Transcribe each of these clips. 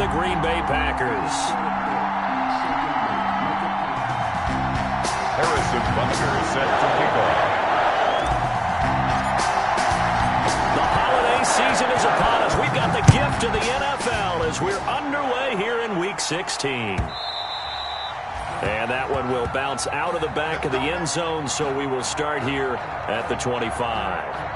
the Green Bay Packers. Harrison Butker is set to kick off. The holiday season is upon us. We've got the gift of the NFL as we're underway here in Week 16. And that one will bounce out of the back of the end zone, so we will start here at the 25.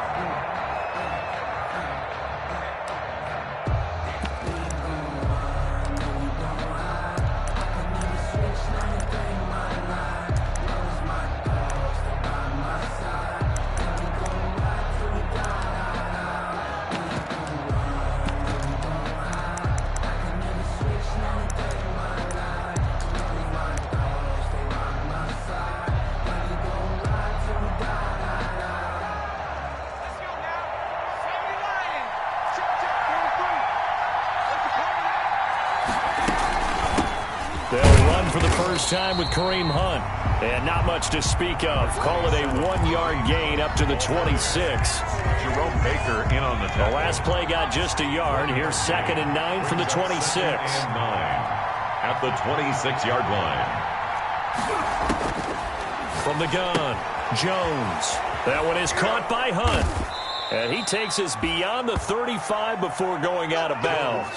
Time with Kareem Hunt. And not much to speak of. Call it a 1-yard gain up to the 26. Jerome Baker in on the tackle. The last play got just a yard. Here's 2nd and 9 from the 26. 9 at the 26-yard line. From the gun, Jones. That one is caught by Hunt. And he takes us beyond the 35 before going out of bounds.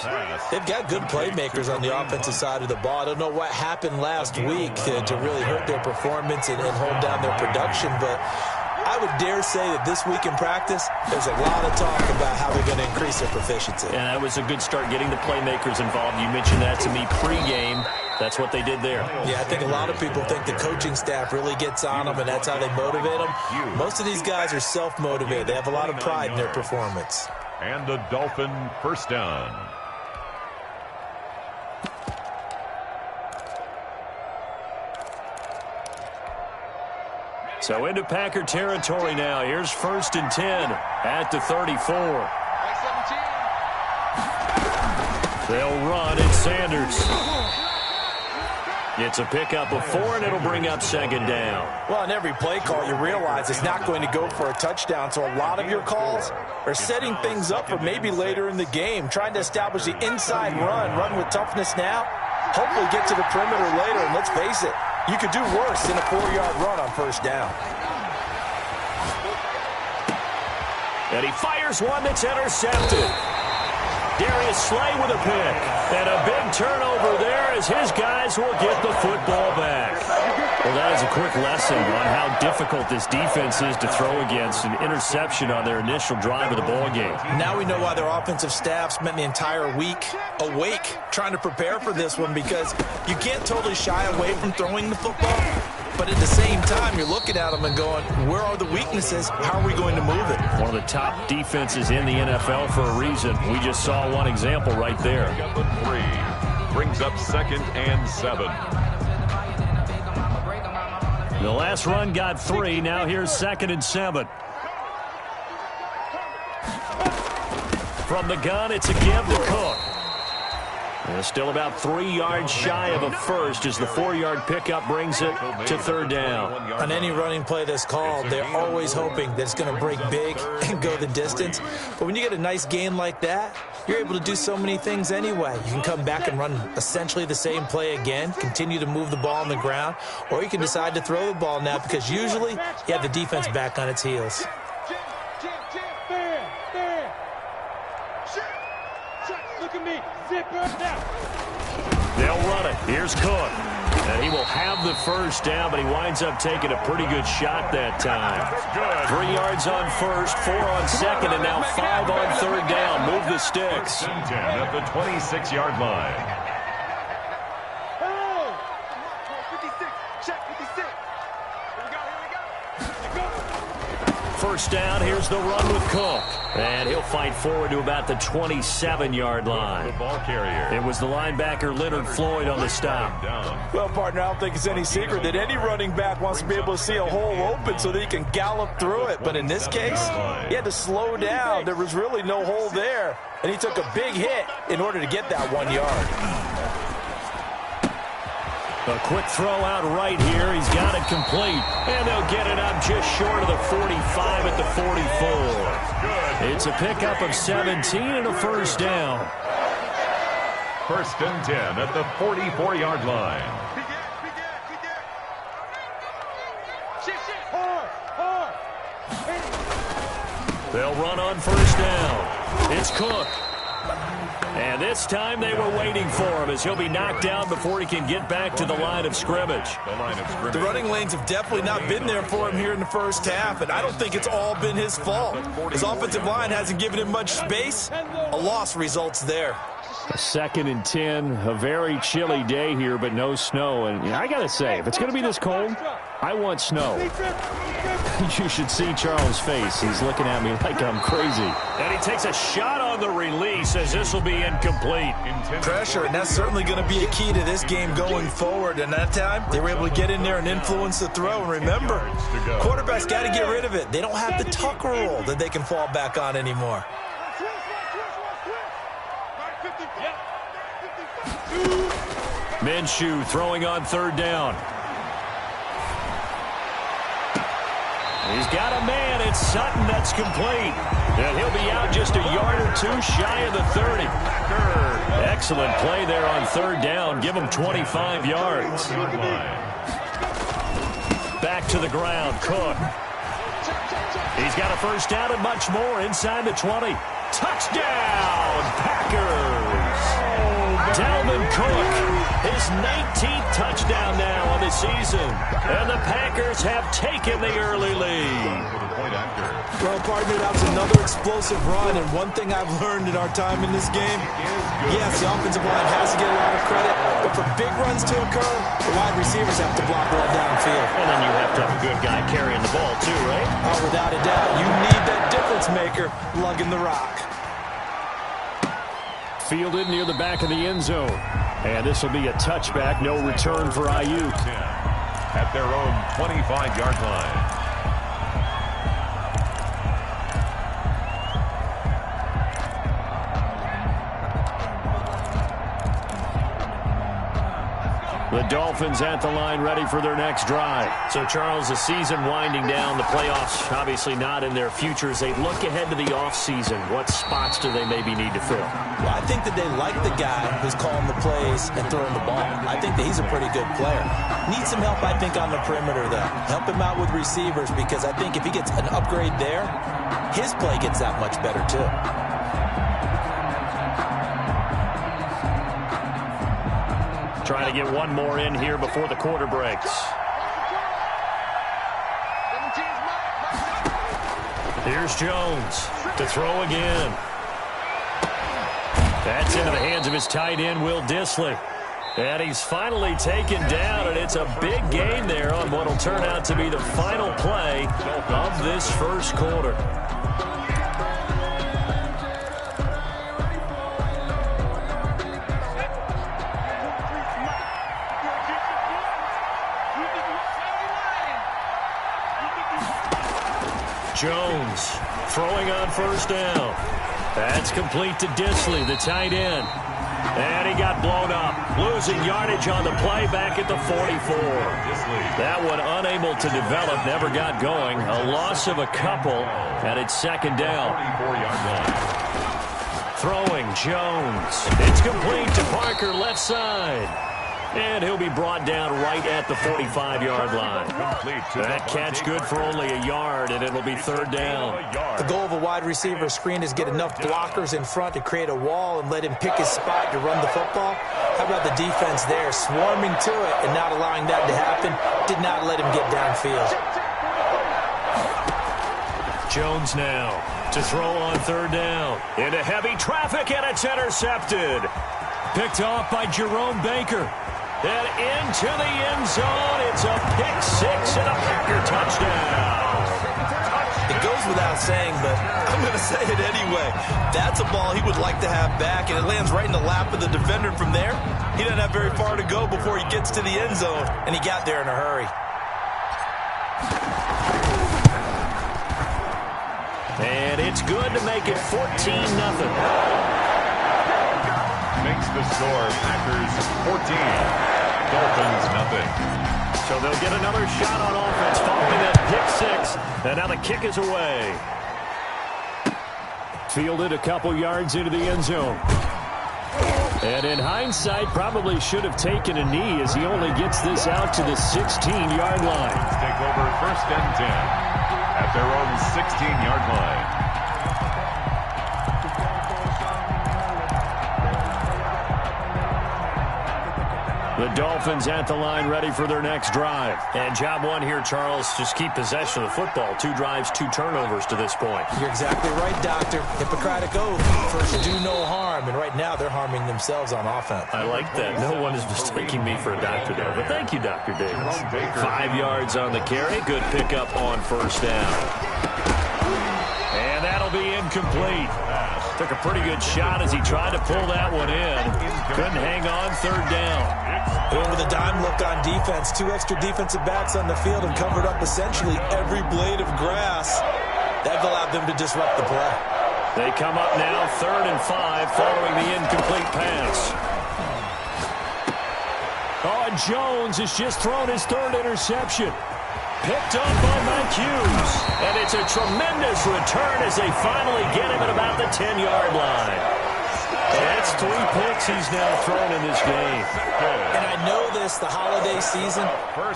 They've got good playmakers on the offensive side of the ball. I don't know what happened last week to really hurt their performance and hold down their production, but I would dare say that this week in practice, there's a lot of talk about how they're going to increase their proficiency. And that was a good start getting the playmakers involved. You mentioned that to me pregame. That's what they did there. Yeah, I think a lot of people think the coaching staff really gets on them, and that's how they motivate them. Most of these guys are self-motivated. They have a lot of pride in their performance. And the Dolphin first down. So into Packer territory now. Here's 1st and 10 at the 34. They'll run. It's Sanders. It's a pickup of 4, and it'll bring up 2nd down. Well, in every play call, you realize it's not going to go for a touchdown, so a lot of your calls are setting things up for maybe later in the game, trying to establish the inside run with toughness now, hopefully get to the perimeter later, and let's face it, you could do worse than a 4-yard run on 1st down. And he fires one that's intercepted. Darius Slay with a pick. And a big turnover there as his guys will get the football back. Well, that is a quick lesson on how difficult this defense is to throw against. An interception on their initial drive of the ball game. Now we know why their offensive staff spent the entire week awake trying to prepare for this one, because you can't totally shy away from throwing the football. But at the same time, you're looking at them and going, where are the weaknesses? How are we going to move it? One of the top defenses in the NFL for a reason. We just saw one example right there. Number 3 brings up 2nd and 7. The last run got 3. Now here's 2nd and 7. From the gun, it's a give to Cook. And still about 3 yards shy of a first as the 4-yard pickup brings it to 3rd down. On any running play that's called, they're always hoping that it's going to break big and go the distance. But when you get a nice gain like that, you're able to do so many things anyway. You can come back and run essentially the same play again, continue to move the ball on the ground, or you can decide to throw the ball now, because usually you have the defense back on its heels. They'll run it. Here's Cook. And he will have the first down, but he winds up taking a pretty good shot that time. 3 yards on first, 4 on 2nd, and now 5 on 3rd down. Move the sticks. 10 at the 26-yard line. First down, here's the run with Cook. And he'll fight forward to about the 27-yard line. The ball carrier. It was the linebacker Leonard Floyd on the stop. Well, partner, I don't think it's any secret that any running back wants to be able to see a hole open so that he can gallop through it. But in this case, he had to slow down. There was really no hole there. And he took a big hit in order to get that 1 yard. A quick throw out right here. He's got it complete. And they'll get it up just short of the 45 at the 44. It's a pickup of 17 and a first down. First and 10 at the 44-yard line. They'll run on first down. It's Cook. And this time they were waiting for him as he'll be knocked down before he can get back to the line of scrimmage. The running lanes have definitely not been there for him here in the first half, and I don't think it's all been his fault. His offensive line hasn't given him much space. A loss results there. A 2nd and 10, a very chilly day here, but no snow. And I got to say, if it's going to be this cold, I want snow. You should see Charles' face. He's looking at me like I'm crazy. And he takes a shot on the release as this will be incomplete. Pressure, and that's certainly going to be a key to this game going forward. And that time, they were able to get in there and influence the throw. And remember, quarterbacks got to get rid of it. They don't have the Tucker rule that they can fall back on anymore. Minshew throwing on third down. He's got a man. It's Sutton. That's complete. And he'll be out just a yard or two shy of the 30. Excellent play there on third down. Give him 25 yards. Back to the ground. Cook. He's got a first down and much more inside the 20. Touchdown, Packers. Dalvin Cook, his 19th touchdown now on the season. And the Packers have taken the early lead. Well, partner, that was another explosive run. And one thing I've learned in our time in this game, yes, the offensive line has to get a lot of credit. But for big runs to occur, the wide receivers have to block well downfield. And then you have to have a good guy carrying the ball too, right? Oh, without a doubt. You need that difference maker lugging the rock. Fielded near the back of the end zone. And this will be a touchback. No return for Ayuk. At their own 25-yard line. The Dolphins at the line ready for their next drive. So, Charles, the season winding down, the playoffs obviously not in their futures. They look ahead to the offseason. What spots do they maybe need to fill? Well, I think that they like the guy who's calling the plays and throwing the ball. I think that he's a pretty good player. Needs some help, I think, on the perimeter, though. Help him out with receivers because I think if he gets an upgrade there, his play gets that much better, too. Trying to get one more in here before the quarter breaks. Here's Jones to throw again. That's into the hands of his tight end, Will Dissly. And he's finally taken down, and it's a big gain there on what will turn out to be the final play of this first quarter. Jones throwing on first down. That's complete to Dissly, the tight end. And he got blown up. Losing yardage on the play back at the 44. That one unable to develop, never got going. A loss of a couple, and it's second down. Throwing Jones. It's complete to Parker, left side. And he'll be brought down right at the 45-yard line. That catch good for only a yard, and it'll be third down. The goal of a wide receiver screen is get enough blockers in front to create a wall and let him pick his spot to run the football. How about the defense there, swarming to it and not allowing that to happen? Did not let him get downfield. Jones now to throw on third down. Into heavy traffic, and it's intercepted. Picked off by Jerome Baker. And into the end zone. It's a pick six and a Packer touchdown. It goes without saying, but I'm going to say it anyway. That's a ball he would like to have back, and it lands right in the lap of the defender from there. He doesn't have very far to go before he gets to the end zone, and he got there in a hurry. And it's good to make it 14-0. Makes the score Packers 14, Dolphins nothing. So they'll get another shot on offense following that pick six. And now the kick is away. Fielded a couple yards into the end zone. And in hindsight, probably should have taken a knee as he only gets this out to the 16-yard line. Take over 1st and 10 at their own 16-yard line. The Dolphins at the line ready for their next drive. And job one here, Charles, just keep possession of the football. 2 drives, 2 turnovers to this point. You're exactly right, Doctor. Hippocratic oath. First, do no harm. And right now, they're harming themselves on offense. I like that. No one is mistaking me for a doctor, though. But thank you, Dr. Davis. 5 yards on the carry. Good pickup on 1st down. And that'll be incomplete. Took a pretty good shot as he tried to pull that one in. Couldn't hang on 3rd down. Going with a dime look on defense. 2 extra defensive backs on the field and covered up essentially every blade of grass. That allowed them to disrupt the play. They come up now 3rd and 5 following the incomplete pass. Oh, and Jones has just thrown his 3rd interception. Picked up by Mike Hughes. And it's a tremendous return as they finally get him at about the 10-yard line. That's 3 picks he's now thrown in this game. And I know this, the holiday season,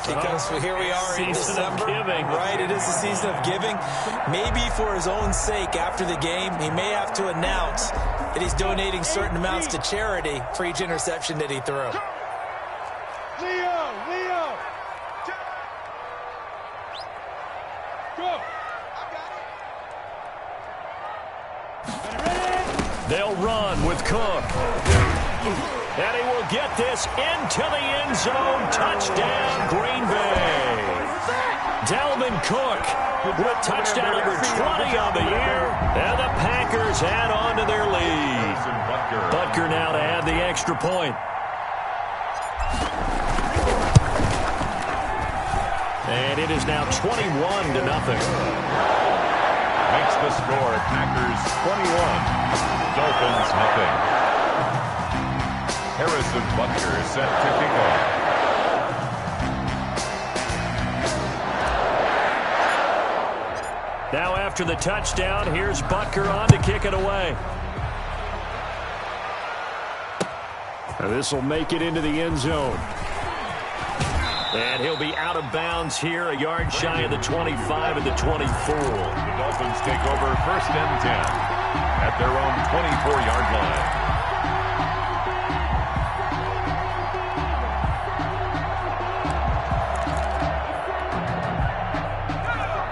because here we are in December. Right, it is the season of giving. Maybe for his own sake after the game, he may have to announce that he's donating certain amounts to charity for each interception that he threw. Leo! Go! They'll run with Cook. And he will get this into the end zone. Touchdown, Green Bay. Dalvin Cook with touchdown number 20 on the year. And the Packers add on to their lead. Butker now to add the extra point. And it is now 21-0. Makes the score. Packers 21. Dolphins nothing. Harrison Butker set to kick off. Now after the touchdown, here's Butker on to kick it away. This will make it into the end zone. And he'll be out of bounds here, a yard shy of the 25 and the 24. The Dolphins take over 1st and 10 at their own 24-yard line.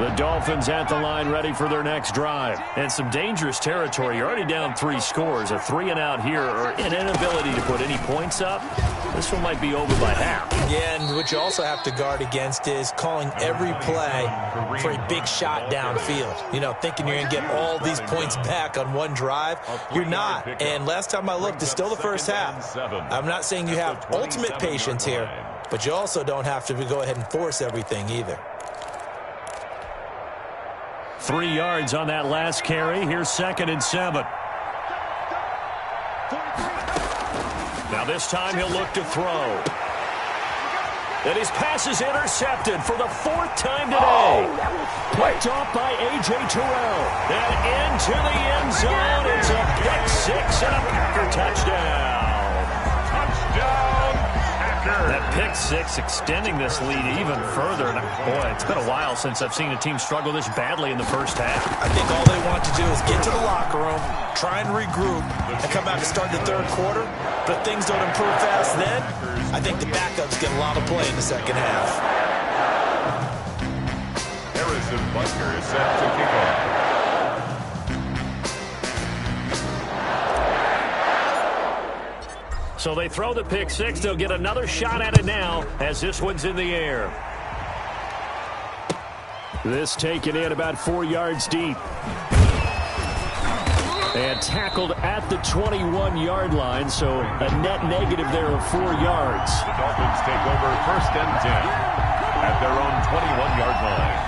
The Dolphins at the line ready for their next drive. And some dangerous territory. You're already down 3 scores. A 3-and-out here or an inability to put any points up. This one might be over by half. Yeah, and what you also have to guard against is calling every play for a big shot downfield. You know, thinking you're going to get all these points back on one drive. You're not. And last time I looked, it's still the first half. I'm not saying you have ultimate patience here, but you also don't have to go ahead and force everything either. 3 yards on that last carry. Here's 2nd and 7. Now this time he'll look to throw. And his pass is intercepted for the 4th time today. Picked off by A.J. Terrell. And into the end zone. It's a pick 6 and a Packer touchdown. Touchdown, Packer. That pick 6 extending this lead even further. And boy, it's been a while since I've seen a team struggle this badly in the first half. I think all they want to do is get to the locker room, try and regroup, and come out to start the 3rd quarter. But if things don't improve fast then, I think the backups get a lot of play in the 2nd half. Harrison Butker is set to kick off. So they throw the pick 6. They'll get another shot at it now as this one's in the air. This taken in about 4 yards deep. And tackled at the 21-yard line, so a net negative there of 4 yards. The Dolphins take over 1st and 10 at their own 21-yard line.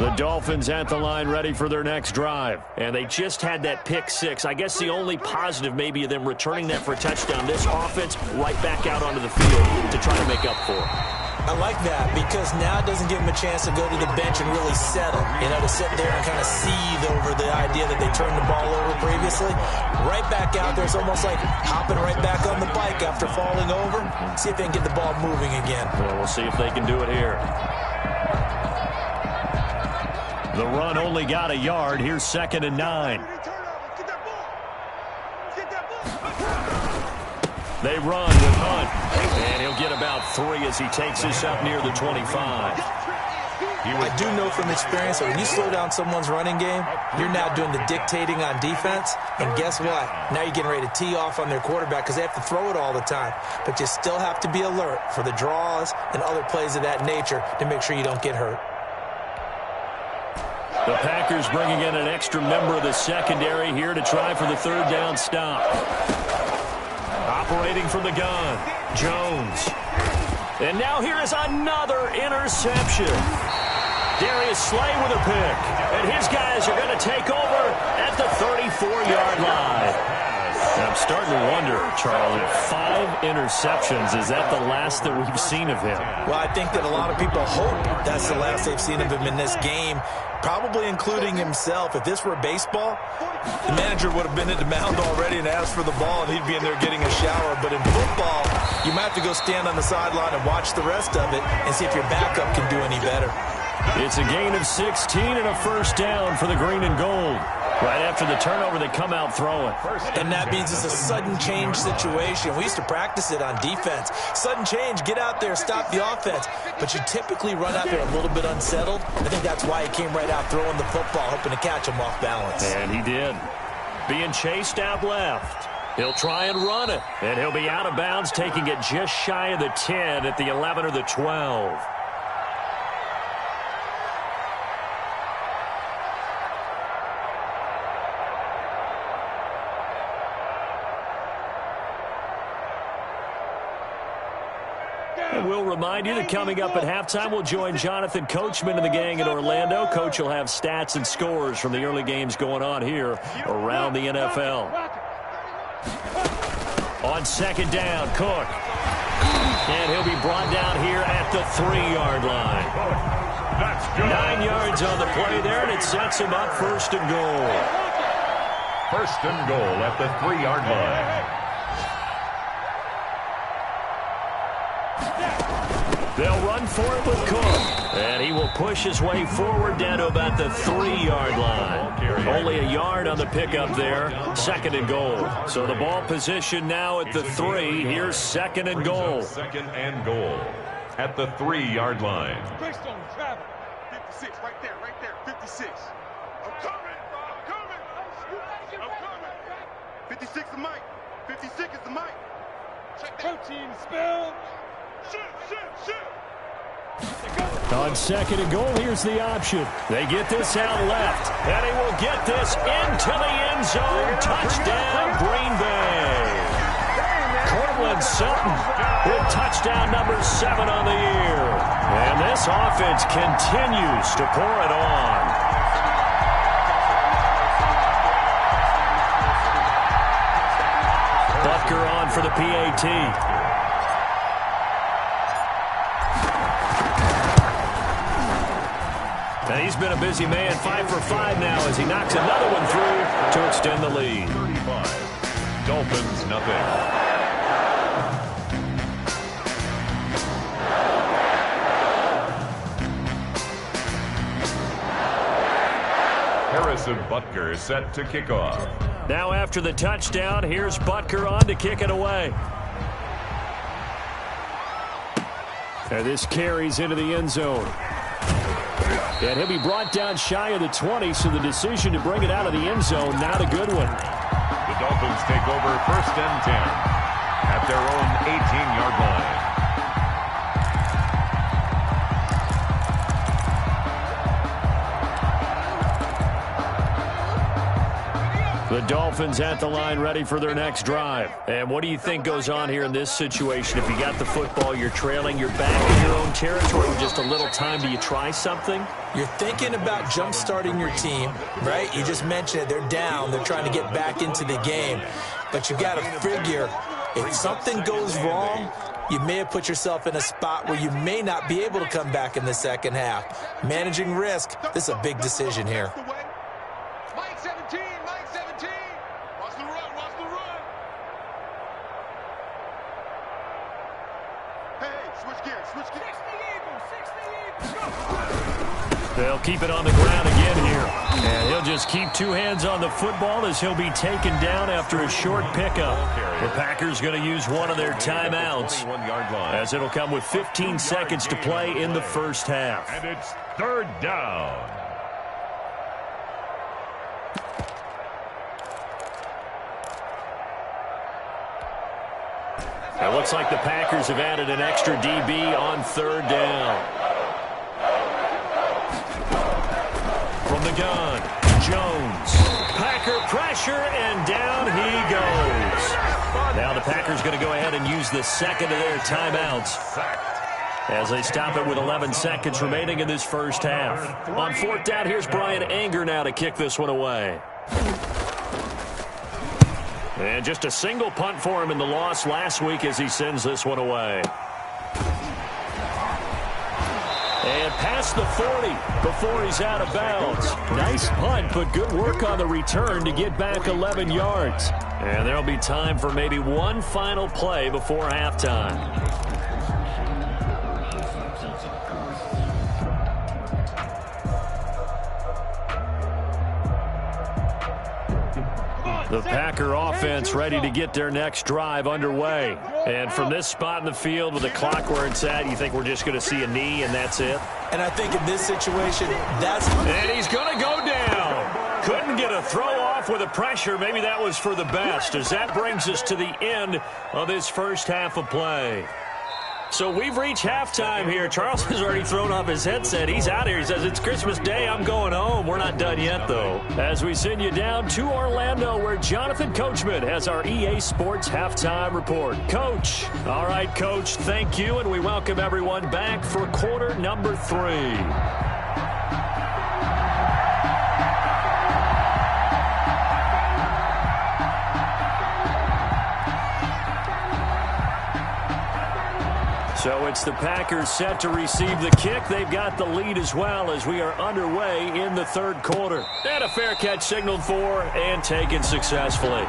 The Dolphins at the line ready for their next drive. And they just had that pick six. I guess the only positive maybe of them returning that for a touchdown. This offense right back out onto the field to try to make up for it. I like that because now it doesn't give them a chance to go to the bench and really settle. To sit there and kind of seethe over the idea that they turned the ball over previously. Right back out there. It's almost like hopping right back on the bike after falling over. See if they can get the ball moving again. Well, we'll see if they can do it here. The run only got a yard. Here's 2nd and 9. They run with Hunt. And he'll get about 3 as he takes this up near the 25. I do know from experience that when you slow down someone's running game, you're now doing the dictating on defense. And guess what? Now you're getting ready to tee off on their quarterback because they have to throw it all the time. But you still have to be alert for the draws and other plays of that nature to make sure you don't get hurt. The Packers bringing in an extra member of the secondary here to try for the 3rd down stop. Operating from the gun, Jones. And now here is another interception. Darius Slay with a pick. And his guys are going to take over at the 34-yard line. I'm starting to wonder, Charlie, 5 interceptions. Is that the last that we've seen of him? Well, I think that a lot of people hope that's the last they've seen of him in this game, probably including himself. If this were baseball, the manager would have been at the mound already and asked for the ball, and he'd be in there getting a shower. But in football, you might have to go stand on the sideline and watch the rest of it and see if your backup can do any better. It's a gain of 16 and a 1st down for the green and gold. Right after the turnover, they come out throwing. And that means it's a sudden change situation. We used to practice it on defense. Sudden change, get out there, stop the offense. But you typically run out there a little bit unsettled. I think that's why he came right out throwing the football, hoping to catch him off balance. And he did. Being chased out left. He'll try and run it. And he'll be out of bounds, taking it just shy of the 10 at the 11 or the 12. And we'll remind you that coming up at halftime, we'll join Jonathan Coachman and the gang in Orlando. Coach will have stats and scores from the early games going on here around the NFL. On 2nd down, Cook. And he'll be brought down here at the 3-yard line. 9 yards on the play there, and it sets him up 1st and goal. 1st and goal at the 3-yard line. They'll run for it with Cook. And he will push his way forward down to about the 3-yard line. Only a yard on the pickup there. 2nd and goal. So the ball position now at the 3. Here's 2nd and goal. 2nd and goal at the 3-yard line. 56, right there, 56. I'm coming. 56 is Mike. 56 is the Mike. Protein spill. Shoot. On 2nd and goal, here's the option. They get this out left, and he will get this into the end zone. Touchdown, Green Bay. Cortland Sutton with touchdown number 7 on the year. And this offense continues to pour it on. Butker on for the PAT. And he's been a busy man, 5 for 5 now as he knocks another one through to extend the lead. 35. Dolphins, nothing. Harrison Butker set to kick off. Now after the touchdown, here's Butker on to kick it away. And this carries into the end zone. And he'll be brought down shy of the 20, so the decision to bring it out of the end zone, not a good one. The Dolphins take over 1st and 10 at their own 18-yard line. The Dolphins at the line ready for their next drive. And what do you think goes on here in this situation? If you got the football, you're trailing, you're back in your own territory with just a little time. Do you try something? You're thinking about jump-starting your team, right? You just mentioned it. They're down. They're trying to get back into the game. But you got to figure if something goes wrong, you may have put yourself in a spot where you may not be able to come back in the second half. Managing risk, this is a big decision here. Mike 17, Mike 17. Watch the run, watch the run. Hey, switch gears, switch gears. 60 Eagles, They'll keep it on the ground again here. And he'll just keep two hands on the football as he'll be taken down after a short pickup. The Packers going to use one of their timeouts as it'll come with 15 seconds to play in the first half. And it's third down. It looks like the Packers have added an extra DB on third down. From the gun, Jones. Packer pressure, and down he goes. Now the Packers going to go ahead and use the second of their timeouts as they stop it with 11 seconds remaining in this first half. On fourth down, here's Brian Anger now to kick this one away. And just a single punt for him in the loss last week as he sends this one away. And past the 40 before he's out of bounds. Nice punt, but good work on the return to get back 11 yards. And there'll be time for maybe one final play before halftime. The Packer offense ready to get their next drive underway. And from this spot in the field with the clock where it's at, you think we're just going to see a knee and that's it? And I think in this situation, that's... And he's going to go down. Couldn't get a throw off with the pressure. Maybe that was for the best, as that brings us to the end of this first half of play. So we've reached halftime here. Charles has already thrown off his headset. He's out here. He says, it's Christmas Day. I'm going home. We're not done yet, though. As we send you down to Orlando, where Jonathan Coachman has our EA Sports Halftime Report. Coach. All right, Coach, thank you, and we welcome everyone back for quarter number 3. So it's the Packers set to receive the kick. They've got the lead as well as we are underway in the third quarter. And a fair catch signaled for and taken successfully.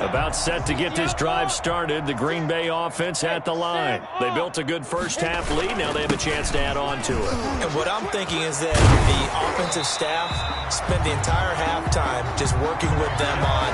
About set to get this drive started. The Green Bay offense at the line. They built a good first half lead. Now they have a chance to add on to it. And what I'm thinking is that the offensive staff spent the entire halftime just working with them on,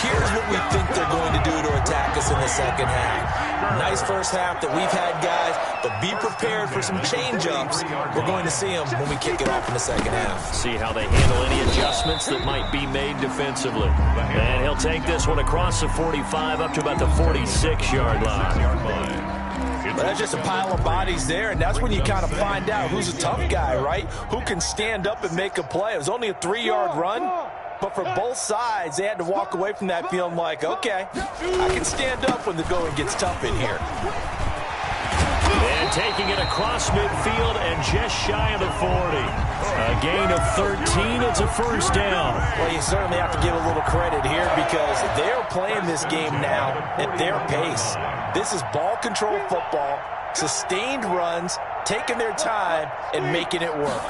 here's what we think they're going to do to attack us in the second half. Nice first half that we've had, guys, but be prepared for some change-ups. We're going to see them when we kick it off in the second half. See how they handle any adjustments that might be made defensively. And he'll take this one across the 45 up to about the 46-yard line. But that's just a pile of bodies there, and that's when you kind of find out who's a tough guy, right? Who can stand up and make a play. It was only a 3-yard run, but for both sides, they had to walk away from that feeling like, okay, I can stand up when the going gets tough in here. And taking it across midfield and just shy of the 40. A gain of 13. It's a first down. Well, you certainly have to give a little credit here because they're playing this game now at their pace. This is ball control football, sustained runs, taking their time, and making it work.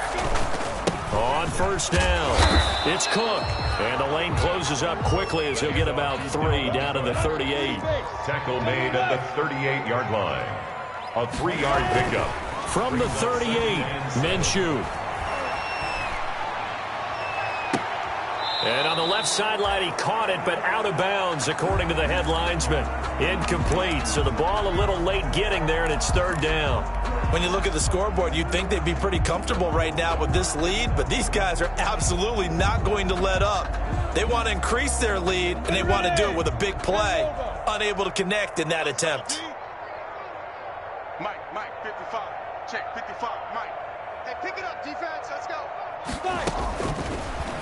On first down, it's Cook. And the lane closes up quickly as he'll get about 3 down to the 38. Tackle made at the 38-yard line. A 3-yard pickup. From the 38, Minshew. And on the left sideline, he caught it, but out of bounds, according to the head linesman. Incomplete, so the ball a little late getting there, and it's third down. When you look at the scoreboard, you'd think they'd be pretty comfortable right now with this lead, but these guys are absolutely not going to let up. They want to increase their lead, and they want to do it with a big play. Unable to connect in that attempt. Check 55, Mike. Hey, pick it up, defense. Let's go.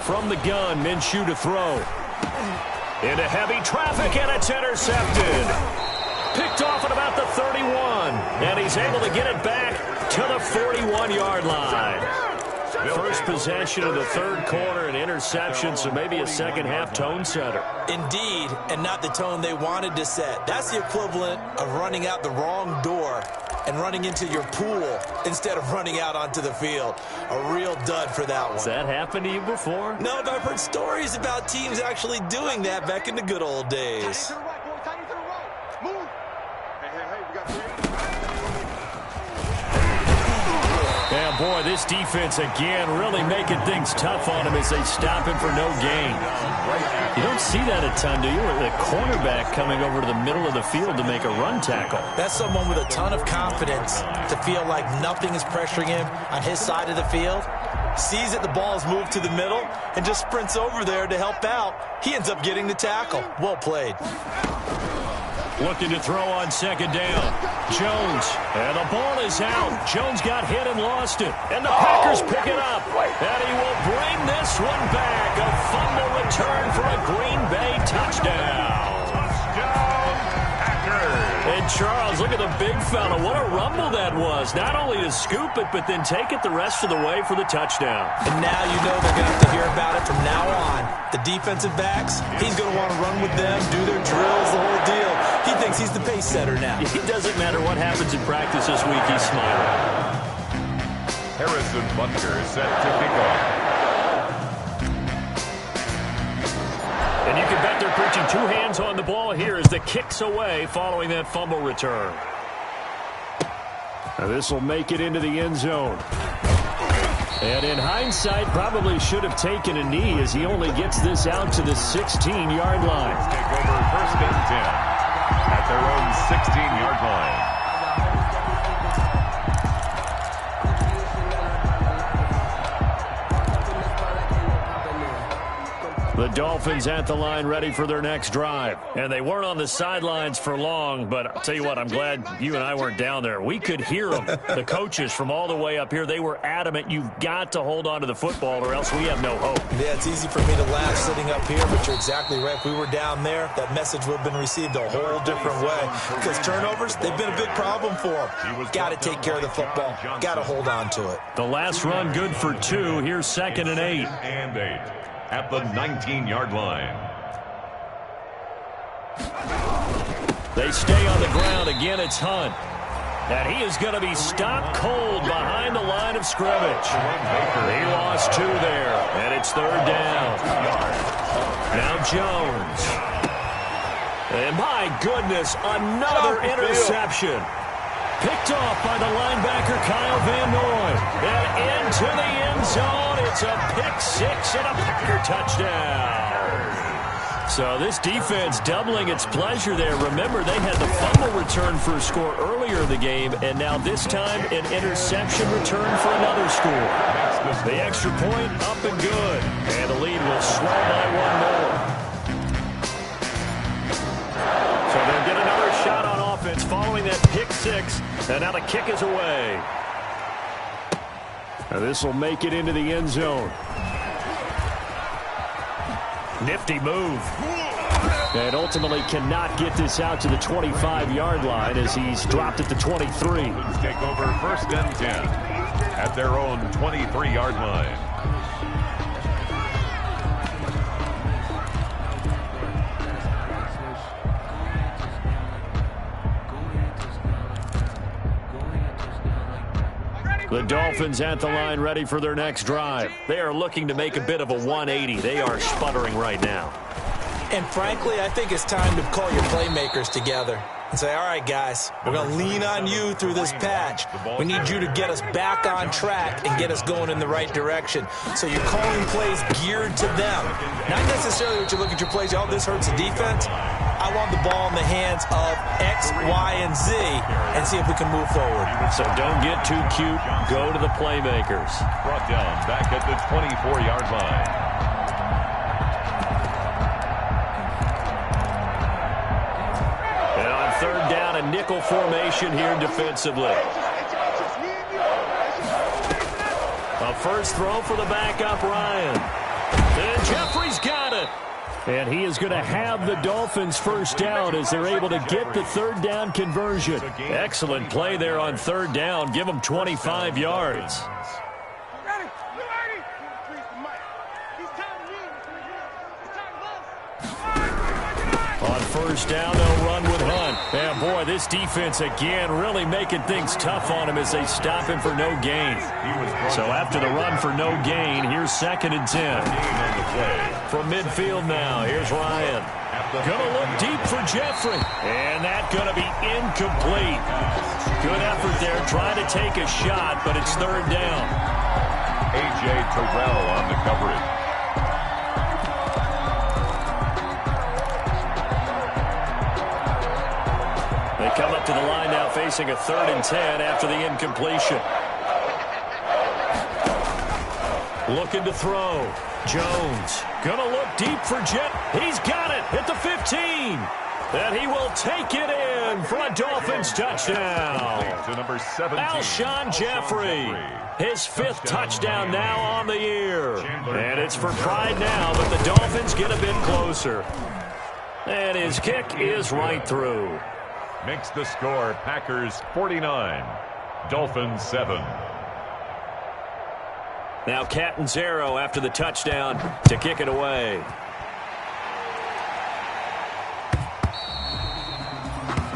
From the gun, Minshew to throw. Into heavy traffic, and it's intercepted. Picked off at about the 31, and he's able to get it back to the 41-yard line. First possession of the third quarter, an interception, so maybe a second-half tone setter. Indeed, and not the tone they wanted to set. That's the equivalent of running out the wrong door and running into your pool instead of running out onto the field. A real dud for that one. Has that happened to you before? No, but I've heard stories about teams actually doing that back in the good old days. To the right, boy. Tight to the right. Move. Hey, we got 3. Yeah, boy, this defense again really making things tough on him as they stop him for no gain. You don't see that a ton, do you? With a cornerback coming over to the middle of the field to make a run tackle. That's someone with a ton of confidence to feel like nothing is pressuring him on his side of the field. Sees that the ball is moved to the middle and just sprints over there to help out. He ends up getting the tackle. Well played. Looking to throw on second down. Jones, and the ball is out. Jones got hit and lost it. And the Packers pick it up. And he will bring this one back. A fumble return for a Green Bay touchdown. Touchdown, Packers. And Charles, look at the big fella. What a rumble that was. Not only to scoop it, but then take it the rest of the way for the touchdown. And now you know they're going to have to hear about it from now on. The defensive backs, he's going to want to run with them, do their drills, the whole deal. He thinks he's the pace setter now. It doesn't matter what happens in practice this week, he's smiling. Harrison Butker is set to kick off. And you can bet they're preaching two hands on the ball here as the kick's away following that fumble return. Now this will make it into the end zone. And in hindsight, probably should have taken a knee as he only gets this out to the 16-yard line. Take over first and 10 at their own 16-yard line. The Dolphins at the line ready for their next drive. And they weren't on the sidelines for long, but I'll tell you what, I'm glad you and I weren't down there. We could hear them. The coaches from all the way up here, they were adamant, you've got to hold on to the football or else we have no hope. Yeah, it's easy for me to laugh sitting up here, but you're exactly right. If we were down there, that message would have been received a whole different way. Because turnovers, they've been a big problem for them. Got to take care of the football. Got to hold on to it. The last run good for 2. Here's 2nd and 8. And 8 at the 19-yard line. They stay on the ground. Again, it's Hunt. And he is going to be stopped cold behind the line of scrimmage. He lost 2 there, and it's 3rd down. Now Jones. And my goodness, another interception. Picked off by the linebacker, Kyle Van Noy. And into the end zone. It's a pick 6 and a Packer touchdown. So this defense doubling its pleasure there. Remember, they had the fumble return for a score earlier in the game, and now this time an interception return for another score. The extra point up and good, and the lead will swell by 1 more. So they'll get another shot on offense following that pick 6, and now the kick is away. Now this will make it into the end zone. Nifty move. And ultimately cannot get this out to the 25-yard line as he's dropped at the 23. Take over first and 10 at their own 23-yard line. The Dolphins at the line ready for their next drive. They are looking to make a bit of a 180. They are sputtering right now. And frankly, I think it's time to call your playmakers together and say, all right, guys, we're going to lean on you through this patch. We need you to get us back on track and get us going in the right direction. So you're calling plays geared to them. Not necessarily what you look at your plays, oh, this hurts the defense. I want the ball in the hands of X, Y, and Z and see if we can move forward. So don't get too cute. Go to the playmakers. Brought down back at the 24-yard line. And on 3rd down, a nickel formation here defensively. A first throw for the backup, Ryan. And Jeffrey's got it. And he is going to have the Dolphins first down as they're able to get the third down conversion. Excellent play there on third down. Give them 25 yards. On first down, they'll run with Hunt. And, boy, this defense, again, really making things tough on him as they stop him for no gain. So after the run for no gain, here's 2nd and 10. From midfield now, here's Ryan. Going to look deep for Jeffrey. And that's going to be incomplete. Good effort there, trying to take a shot, but it's third down. A.J. Terrell on the coverage. They come up to the line now facing a 3rd and 10 after the incompletion. Looking to throw. Jones going to look deep for Jet. He's got it at the 15. And he will take it in for a Dolphins touchdown. To number 17. Alshon Jeffrey. His 5th touchdown now on the year. And it's for pride now, but the Dolphins get a bit closer. And his kick is right through. Makes the score Packers 49, Dolphins 7. Now Catanzaro after the touchdown to kick it away.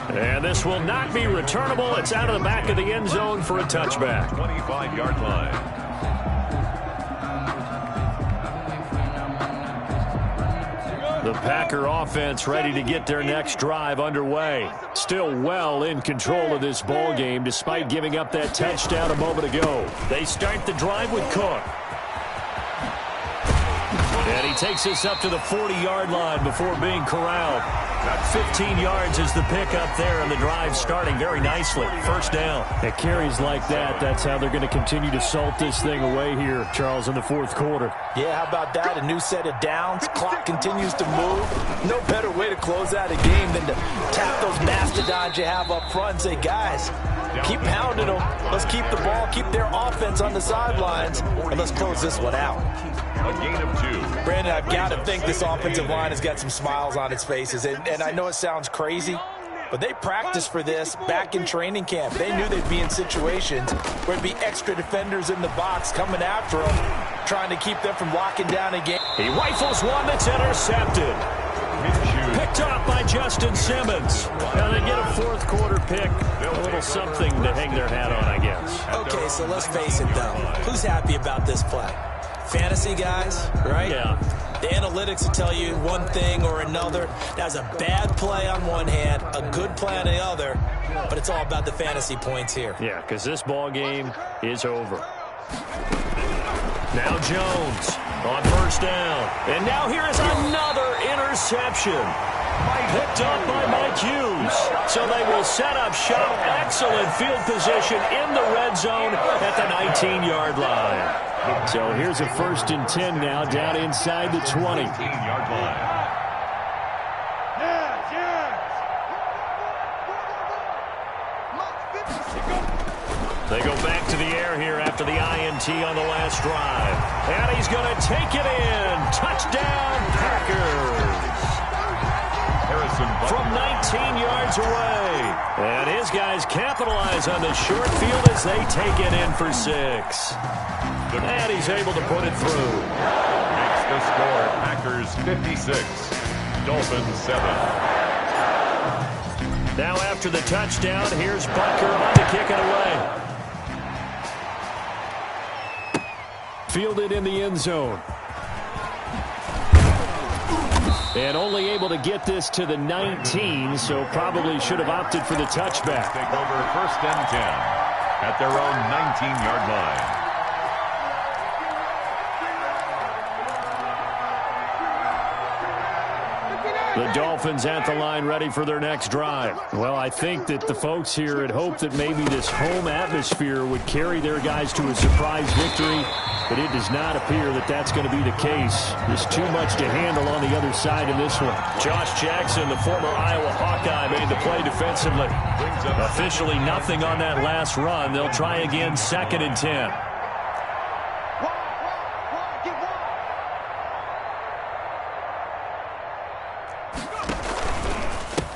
And this will not be returnable. It's out of the back of the end zone for a touchback. 25-yard line. The Packer offense ready to get their next drive underway. Still well in control of this ball game despite giving up that touchdown a moment ago. They start the drive with Cook. And he takes this up to the 40-yard line before being corralled. 15 yards is the pickup there, and the drive starting very nicely. First down. At carries like that, that's how they're going to continue to salt this thing away here, Charles, in the 4th quarter. Yeah, how about that? A new set of downs. Clock continues to move. No better way to close out a game than to tap those mastodons you have up front and say, guys, keep pounding them. Let's keep the ball, keep their offense on the sidelines, and let's close this one out. A gain of 2. Brandon, I've got to think this offensive line has got some smiles on its faces. And I know it sounds crazy, but they practiced for this back in training camp. They knew they'd be in situations where it'd be extra defenders in the box coming after them, trying to keep them from locking down a game. He rifles one that's intercepted. Picked up by Justin Simmons. Now they get a 4th quarter pick. A little something to hang their hat on, I guess. Okay, so let's face it, though. Who's happy about this play? Fantasy guys, right? Yeah. The analytics will tell you one thing or another. That's a bad play on one hand, a good play on the other, but it's all about the fantasy points here. Yeah, because this ball game is over. Now Jones on first down. And now here is another interception. Picked up by Mike Hughes. So they will set up shop. Excellent field position in the red zone at the 19-yard line. So here's a 1st and 10 now down inside the 20. 18-yard line. They go back to the air here after the INT on the last drive. And he's going to take it in. Touchdown, Packers. From 19 yards away. And his guys capitalize on the short field as they take it in for 6. And he's able to put it through. Makes the score Packers 56, Dolphins 7. Now after the touchdown, here's Bunker on to kick it away. Fielded in the end zone. And only able to get this to the 19, so probably should have opted for the touchback. Take over 1st and 10 at their own 19-yard line. The Dolphins at the line ready for their next drive. Well, I think that the folks here had hoped that maybe this home atmosphere would carry their guys to a surprise victory, but it does not appear that that's going to be the case. There's too much to handle on the other side in this one. Josh Jackson, the former Iowa Hawkeye, made the play defensively. Officially nothing on that last run. They'll try again 2nd and 10.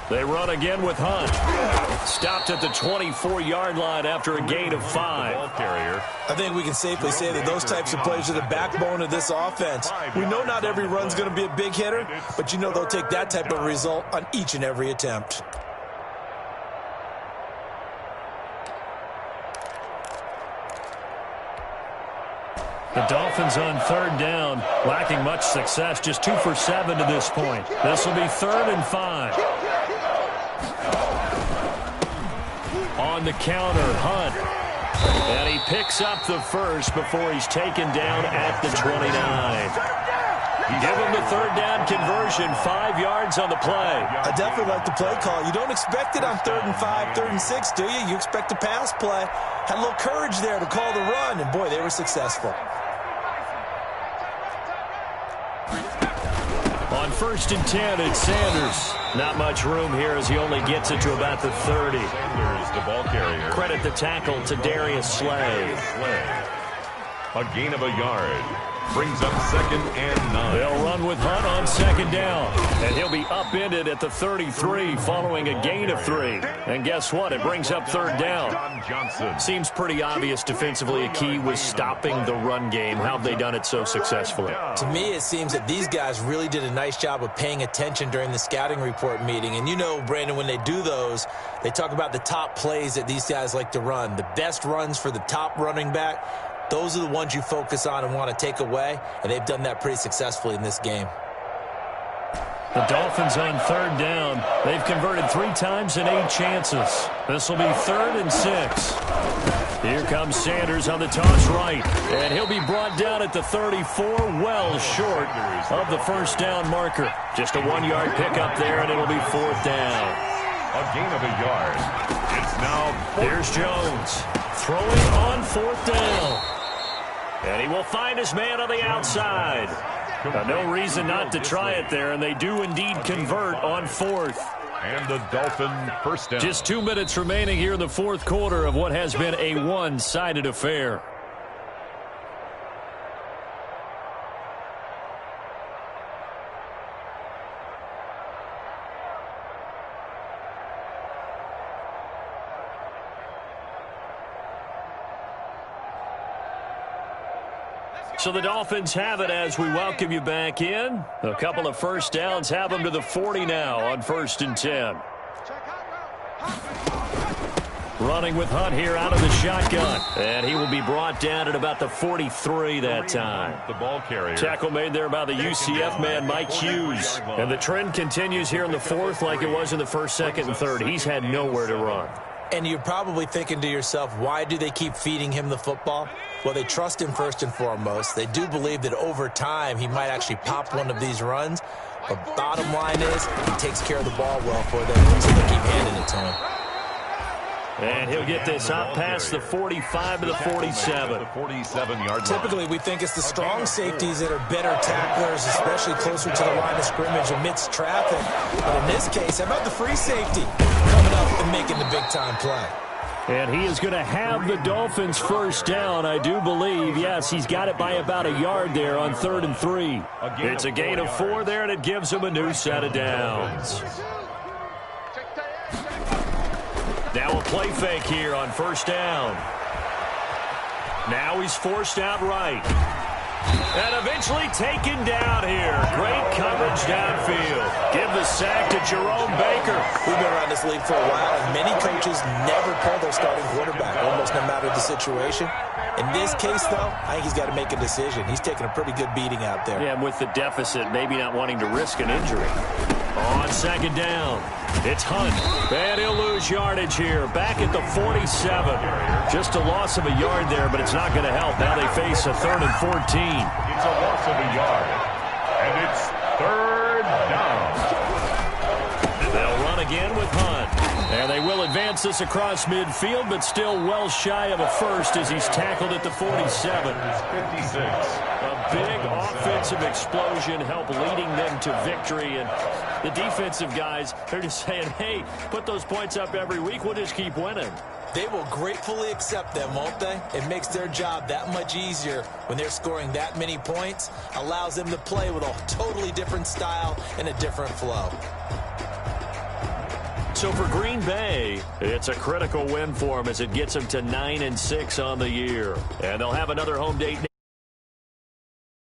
They run again with Hunt. Stopped at the 24-yard line after a gain of 5. Ball carrier. I think we can safely say that those types of plays are the backbone of this offense. We know not every run's going to be a big hitter, but you know they'll take that type of result on each and every attempt. The Dolphins on third down, lacking much success, just 2 for 7 to this point. This will be 3rd and 5. On the counter, Hunt. And he picks up the first before he's taken down at the 29. Give him the third down conversion, 5 yards on the play. I definitely like the play call. You don't expect it on 3rd and 5, 3rd and 6, do you? You expect a pass play. Had a little courage there to call the run, and boy, they were successful. On 1st and 10, it's Sanders. Not much room here as he only gets it to about the 30. Sanders, the ball carrier. Credit the tackle to Darius Slay. A gain of a yard. Brings up 2nd and 9. They'll run with Hunt on 2nd down. And he'll be upended at the 33 following a gain of 3. And guess what? It brings up 3rd down. John Johnson. Seems pretty obvious defensively a key was stopping the run game. How have they done it so successfully? To me, it seems that these guys really did a nice job of paying attention during the scouting report meeting. And you know, Brandon, when they do those, they talk about the top plays that these guys like to run. The best runs for the top running back. Those are the ones you focus on and want to take away, and they've done that pretty successfully in this game. The Dolphins on 3rd down. They've converted 3 times in 8 chances. This will be 3rd and 6. Here comes Sanders on the toss right, and he'll be brought down at the 34, well short of the 1st down marker. Just a 1-yard pickup there, and it'll be 4th down. A gain of a yard. It's now. Here's Jones throwing on 4th down. And he will find his man on the outside. No reason not to try it there, and they do indeed convert on 4th. And the Dolphin 1st down. Just 2 minutes remaining here in the 4th quarter of what has been a one-sided affair. So the Dolphins have it as we welcome you back in. A couple of 1st downs have them to the 40 now on 1st and 10. Running with Hunt here out of the shotgun. And he will be brought down at about the 43 that time. The ball carrier. Tackle made there by the UCF man, Mike Hughes. And the trend continues here in the 4th like it was in the 1st, 2nd, and 3rd. He's had nowhere to run. And you're probably thinking to yourself, why do they keep feeding him the football? Well, they trust him first and foremost. They do believe that over time he might actually pop one of these runs. But bottom line is he takes care of the ball well for them, so they keep handing it to him. And he'll get this up past the 45 to the 47. The 47-yard. Typically, we think it's the strong safeties that are better tacklers, especially closer to the line of scrimmage amidst traffic. But in this case, how about the free safety coming up and making the big-time play? And he is going to have the Dolphins 1st down, I do believe. Yes, he's got it by about a yard there on 3rd and 3. It's a gain of 4 there, and it gives him a new set of downs. Now a play fake here on 1st down. Now he's forced out right. And eventually taken down here. Great coverage downfield. Give the sack to Jerome Baker. We've been around this league for a while, and many coaches never pull their starting quarterback, almost no matter the situation. In this case, though, I think he's got to make a decision. He's taking a pretty good beating out there. Yeah, and with the deficit, maybe not wanting to risk an injury. On 2nd down, it's Hunt. And he'll lose yardage here. Back at the 47. Just a loss of a yard there, but it's not going to help. Now they face a 3rd and 14. It's a loss of a yard. And it's 3rd down. They'll run again with Hunt. And they will advance this across midfield, but still well shy of a first as he's tackled at the 47. 56. A big offensive explosion helped leading them to victory. And the defensive guys, they're just saying, hey, put those points up every week. We'll just keep winning. They will gratefully accept them, won't they? It makes their job that much easier when they're scoring that many points. Allows them to play with a totally different style and a different flow. So for Green Bay, it's a critical win for them as it gets them to 9-6 on the year. And they'll have another home date